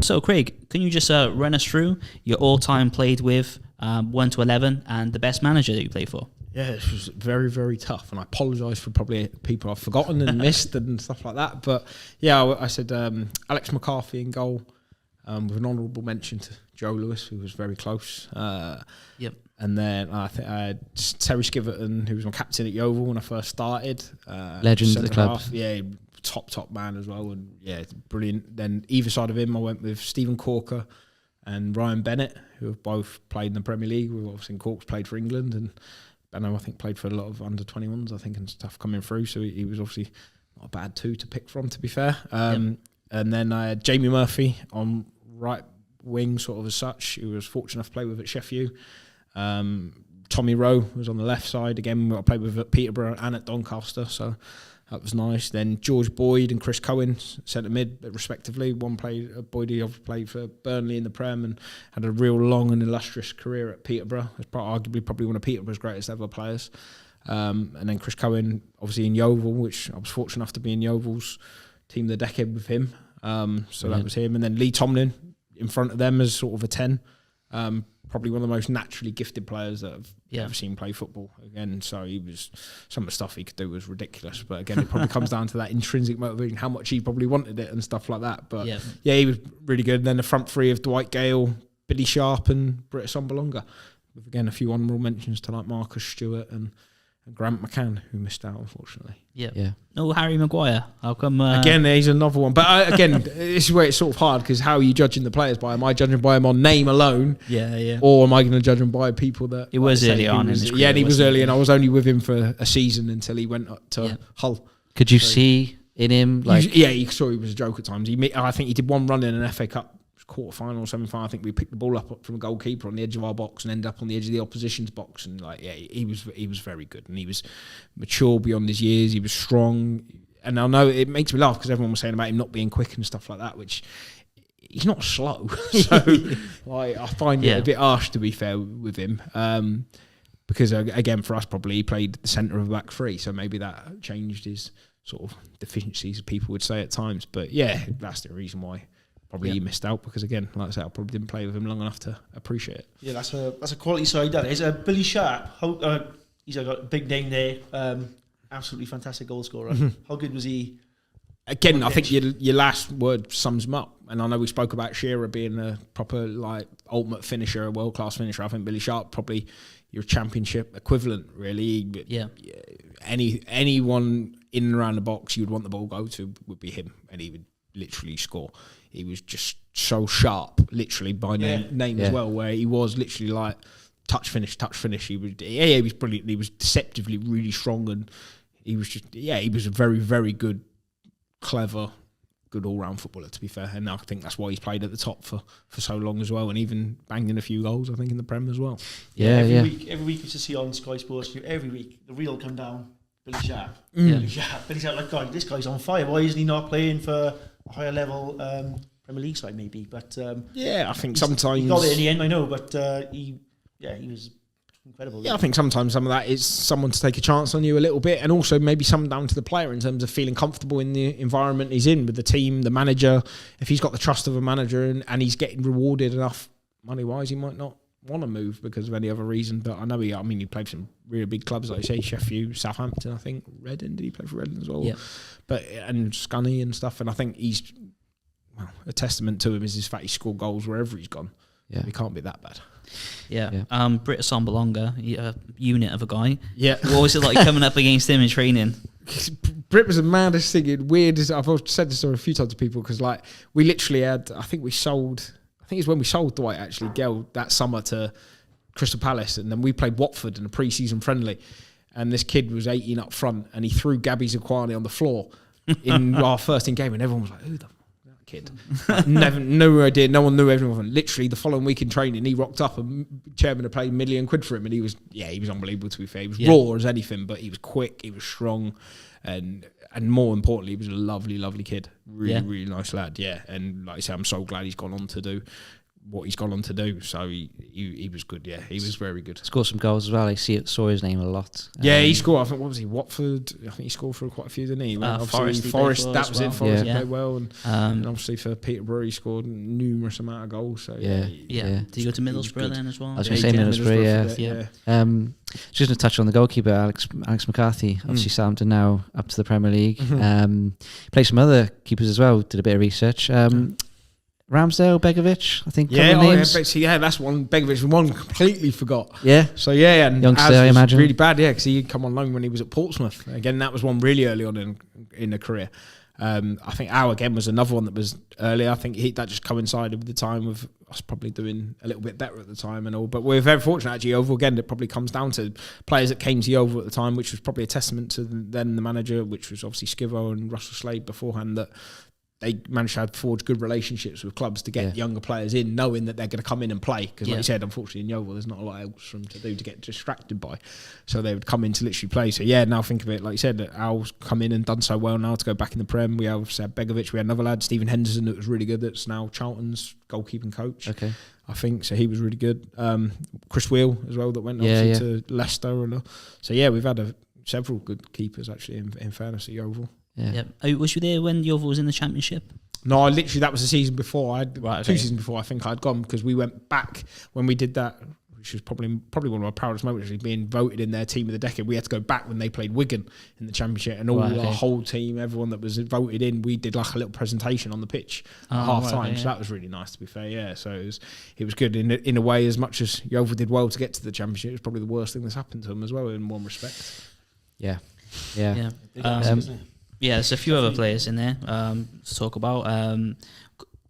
So, Craig, can you just run us through your all-time played with 1-11 and the best manager that you played for? Yeah, it was very, very tough, and I apologise for probably people I've forgotten and missed and stuff like that. But yeah, I said Alex McCarthy in goal, with an honourable mention to Joe Lewis, who was very close. Yep. And then I think I had Terry Skiverton, who was my captain at Yeovil when I first started. Legend of the club. Yeah, top man as well, and yeah, brilliant. Then either side of him, I went with Stephen Corker and Ryan Bennett, who have both played in the Premier League. We've obviously Cork's played for England, and Benno, I think, played for a lot of under 21s, I think, and stuff coming through. So he was obviously not a bad two to pick from, to be fair. And then I had Jamie Murphy on right wing, sort of as such, who was fortunate enough to play with at Sheffield. Tommy Rowe was on the left side. Again, I played with at Peterborough and at Doncaster, so that was nice. Then George Boyd and Chris Cohen, centre mid, respectively. Boyd played for Burnley in the Prem and had a real long and illustrious career at Peterborough. He's probably one of Peterborough's greatest ever players. And then Chris Cohen, obviously in Yeovil, which I was fortunate enough to be in Yeovil's team of the decade with him. So that was him. And then Lee Tomlin in front of them as sort of a 10. Probably one of the most naturally gifted players that I've ever seen play football. Again, so some of the stuff he could do was ridiculous. But again, it probably comes down to that intrinsic motivation, how much he probably wanted it and stuff like that. But yeah, he was really good. And then the front three of Dwight Gale, Billy Sharp and Britt Sombalonga. With again a few honourable mentions to like Marcus Stewart and Grant McCann, who missed out, unfortunately. Yeah. No Harry Maguire. How come? Again, he's another one. But again, this is where it's sort of hard, because how are you judging the players by? Am I judging by him on name alone? Yeah. Or am I going to judge him by people that... It was early on in his career. Yeah, and he was early, and I was only with him for a season until he went up to Hull. Could you see in him, like... You saw he was a joke at times. I think he did one run in an FA Cup quarter-final, semi-final. I think we picked the ball up from a goalkeeper on the edge of our box and ended up on the edge of the opposition's box. And he was very good, and he was mature beyond his years. He was strong, and I know it makes me laugh because everyone was saying about him not being quick and stuff like that, which he's not slow. So I find it a bit harsh, to be fair, with him. Because again, for us, probably he played the centre of a back three, so maybe that changed his sort of deficiencies, people would say at times. But yeah, that's the reason why. Probably he missed out, because again, like I said, I probably didn't play with him long enough to appreciate it. Yeah, that's a quality side. That is. Billy Sharp, he's got a big name there. Absolutely fantastic goal scorer. How good was he? Again, I think your last word sums him up. And I know we spoke about Shearer being a proper ultimate finisher, a world class finisher. I think Billy Sharp probably your championship equivalent, really. Yeah. Anyone in and around the box you'd want the ball go to would be him, and he would literally score. He was just so sharp, literally by name as well, where he was literally like touch finish. He was brilliant. He was deceptively really strong, and he was he was a very, very good, clever, good all-round footballer, to be fair. And I think that's why he's played at the top for so long as well, and even banged in a few goals, I think, in the Prem as well. Every week you see on Sky Sports, every week the reel come down, Billy Sharp. Billy Sharp, like, God, this guy's on fire. Why isn't he not playing for a higher level Premier League side, maybe? But I think sometimes he got it in the end, I know, but he was incredible. Yeah, I think sometimes some of that is someone to take a chance on you a little bit, and also maybe some down to the player in terms of feeling comfortable in the environment he's in with the team, the manager. If he's got the trust of a manager and he's getting rewarded enough money-wise, he might not want to move because of any other reason. But I know he played for some really big clubs, like you say, Sheffield, Southampton, I think, Reading. Did he play for Reading as well? Yeah. And Scunny and stuff. And I think he's, a testament to him is his fact he scored goals wherever he's gone. Yeah. He can't be that bad. Yeah. Britt Sombalonga, a unit of a guy. Yeah. What was it like coming up against him in training? Britt was the maddest thing, weirdest. I've said this story a few times to people, because we literally had, I think it's when we sold Dwight, actually, Gale, that summer to Crystal Palace, and then we played Watford in a pre-season friendly, and this kid was 18 up front, and he threw Gabby Zaquani on the floor in our first in game, and everyone was like, who the that kid? Never, no idea, no one knew everyone. Literally the following week in training, he rocked up and chairman had paid £1 million for him, and he was unbelievable, to be fair. He was raw as anything, but he was quick, he was strong, and more importantly, he was a lovely, lovely kid. Really nice lad, and like I say, I'm so glad he's gone on to do what he's gone on to do. So he was good. Yeah, he was very good. Scored some goals as well. I saw his name a lot. Yeah, he scored. I think what was he? Watford. I think he scored for quite a few, didn't he? Forest. That was it. Forest played well, and obviously for Peterborough, he scored numerous amount of goals. So yeah. Did he go to Middlesbrough then as well? I was going to say Middlesbrough. Yeah. Just going to touch on the goalkeeper, Alex McCarthy. Obviously, Southampton now up to the Premier League. Played some other keepers as well. Did a bit of research. Ramsdale, Begovic, I think. Names. That's one. Begovic, one completely forgot. Yeah. So and youngster, I imagine. Really bad, because he had come on loan when he was at Portsmouth. Again, that was one really early on in the career. I think again was another one that was early. I think that just coincided with the time of us probably doing a little bit better at the time and all. But we're very fortunate actually. Yeovil, again, it probably comes down to players that came to Yeovil at the time, which was probably a testament to the manager, which was obviously Skivo and Russell Slade beforehand, that they managed to forge good relationships with clubs to get younger players in, knowing that they're going to come in and play. Because like you said, unfortunately in Yeovil, there's not a lot else for them to do to get distracted by. So they would come in to literally play. So now think of it, like you said, Al's come in and done so well now to go back in the Prem. We obviously had Begovic, we had another lad, Stephen Henderson, that was really good, that's now Charlton's goalkeeping coach. Okay. I think, so he was really good. Chris Wheel as well, that went obviously to Leicester. So we've had several good keepers actually in fairness at Yeovil. Yeah. Was you there when Yeovil was in the Championship? No, that was the season before. 2 seasons before I think I'd gone, because we went back when we did that, which was probably one of our proudest moments, actually being voted in their team of the decade. We had to go back when they played Wigan in the Championship, and our whole team, everyone that was voted in, we did like a little presentation on the pitch at half time. So that was really nice, to be fair. Yeah, so it was good in a way. As much as Yeovil did well to get to the Championship, it was probably the worst thing that's happened to them as well in one respect. Yeah. There's a few other players in there to talk about.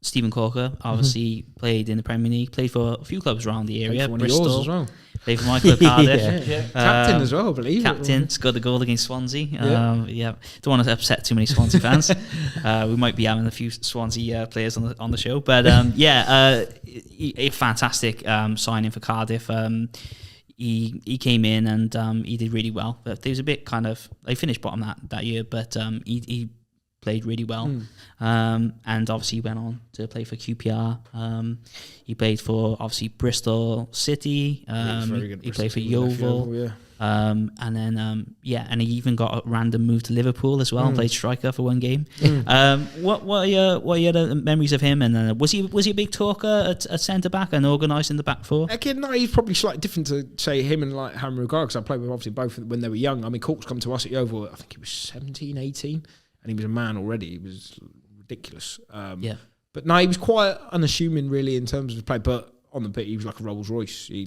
Stephen Corker obviously played in the Premier League, played for a few clubs around the area. Bristol as well. Played for my club, Cardiff. Captain as well, I believe. Captain, scored the goal against Swansea. Don't want to upset too many Swansea fans. We might be having a few Swansea players on the show, but a fantastic signing for Cardiff. He came in and he did really well. But there was a bit they finished bottom that year, but he played really well. And obviously he went on to play for QPR. He played for obviously Bristol City. He played for Yeovil. And then and he even got a random move to Liverpool as well and played striker for one game. What are your memories of him? And was he a big talker at centre back and organising the back four? Again, no, he's probably slightly different to say him and like Hammer Ugar, because I played with obviously both when they were young. I mean, Cork's come to us at Yeovil, I think he was 17, 18, and he was a man already. He was ridiculous. But no, he was quite unassuming really in terms of his play, but on the pitch, he was like a Rolls Royce. He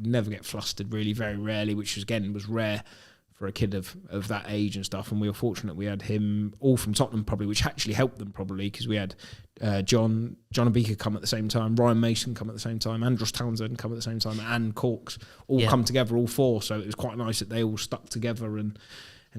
never get flustered, really, very rarely, which was rare for a kid of that age and stuff. And we were fortunate we had him all from Tottenham probably, which actually helped them probably, because we had John Abika come at the same time, Ryan Mason come at the same time, Andros Townsend come at the same time, and Corks all come together, all four. So it was quite nice that they all stuck together. And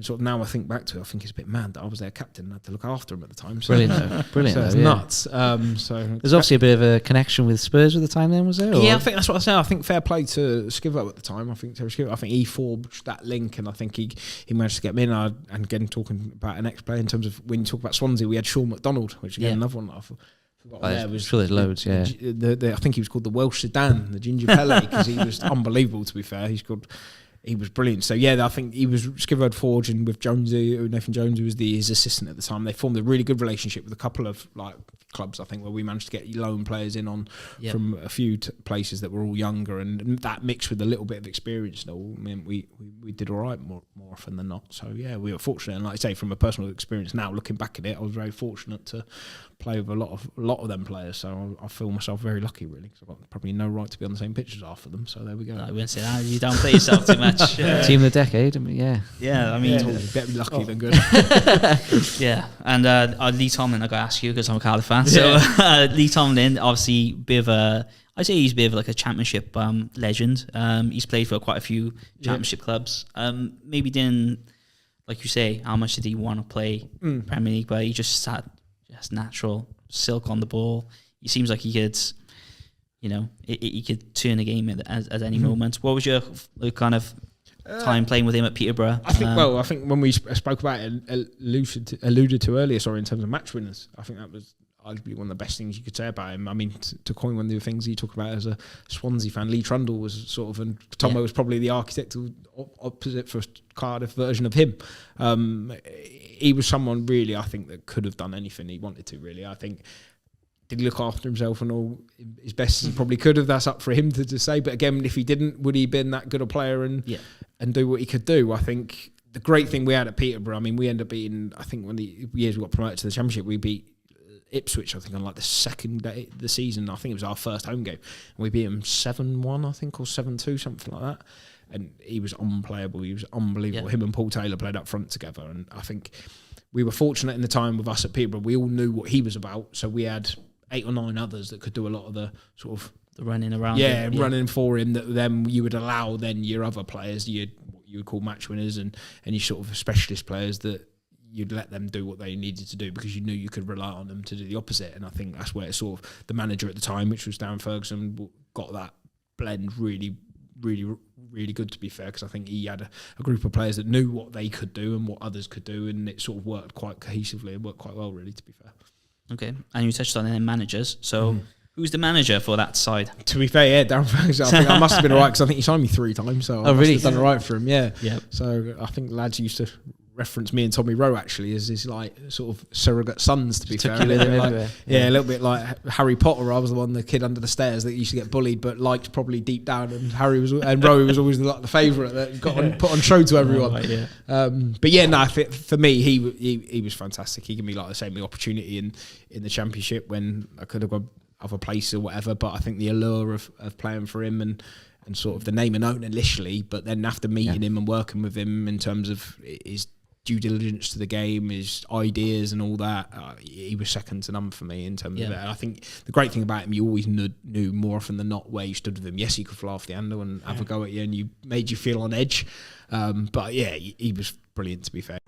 sort of now I think back to it, I think it's a bit mad that I was their captain and had to look after him at the time. So Brilliant. So it's nuts. So there's obviously a bit of a connection with Spurs at the time then, was there? Or? Yeah, I think that's what I say. I think fair play to Skivo at the time. I think he forged that link, and I think he managed to get me in. And again, talking about an ex-player in terms of when you talk about Swansea, we had Sean McDonald, which again another one that I forgot. I'm sure there's loads, I think he was called the Welsh Sedan, the Ginger Pele, because he was unbelievable, to be fair. He was brilliant. So I think he was Skivo forging with Nathan Jones, who was his assistant at the time. They formed a really good relationship with a couple of clubs, I think, where we managed to get loan players in from a few places that were all younger, and that mixed with a little bit of experience meant we did all right more often than not. So we were fortunate, and like I say, from a personal experience now, looking back at it, I was very fortunate to play with a lot of them players. So I feel myself very lucky, really, because I've got probably no right to be on the same pitch as half of them. So there we go. I wouldn't say that. You don't play yourself too much. Team of the decade. I mean, better be lucky than good. And Lee Tomlin, I got to ask you because I'm a Cardiff fan. So Lee Tomlin, obviously, I'd say he's a bit of like a championship legend. He's played for quite a few championship clubs. Maybe didn't, like you say, how much did he want to play Premier League? But he just sat natural silk on the ball. He seems like he could, he could turn a game at any moment. What was your kind of time playing with him at Peterborough? I think when we spoke about it, alluded to earlier, in terms of match winners, I think that was arguably one of the best things you could say about him. I mean, to coin one of the things you talk about as a Swansea fan, Lee Trundle was sort of, and Tomo was probably the architectural opposite for Cardiff version of him. He was someone really, I think, that could have done anything he wanted to, really. I think did he look after himself and all as best as he probably could have. That's up for him to say. But again, if he didn't, would he have been that good a player and do what he could do? I think the great thing we had at Peterborough, I mean, we ended up beating, I think one of the years we got promoted to the Championship, we beat Ipswich, I think, on like the second day of the season. I think it was our first home game. And we beat him 7-1, I think, or 7-2, something like that. And he was unplayable. He was unbelievable. Yeah. Him and Paul Taylor played up front together. And I think we were fortunate in the time with us at Peterborough. We all knew what he was about. So we had 8 or 9 others that could do a lot of the sort of the running around. Running for him, that then you would allow then your other players, what you would call match winners and any sort of specialist players, that you'd let them do what they needed to do because you knew you could rely on them to do the opposite. And I think that's where sort of the manager at the time, which was Darren Ferguson, got that blend really, really, really good, to be fair, because I think he had a group of players that knew what they could do and what others could do, and it sort of worked quite cohesively and worked quite well, really, to be fair. Okay, and you touched on it in managers, so who's the manager for that side? To be fair, yeah, Darren Ferguson. I think I must have been alright because I think he signed me 3 times, so I must have done alright for him. Yeah. So I think lads used to reference me and Tommy Rowe actually as his like sort of surrogate sons, to be fair. A little bit like Harry Potter. I was the kid under the stairs that used to get bullied but liked probably deep down, and Rowe was always the favourite that got put on show to everyone. But yeah, no, for me he was fantastic. He gave me like the same opportunity in the Championship when I could have gone other places or whatever, but I think the allure of playing for him and sort of the name and own initially, but then after meeting him and working with him in terms of his due diligence to the game, his ideas and all that, he was second to none for me in terms of it. And I think the great thing about him, you always knew more often than not where you stood with him. Yes, he could fly off the handle and have a go at you, and you made you feel on edge. But yeah, he was brilliant, to be fair.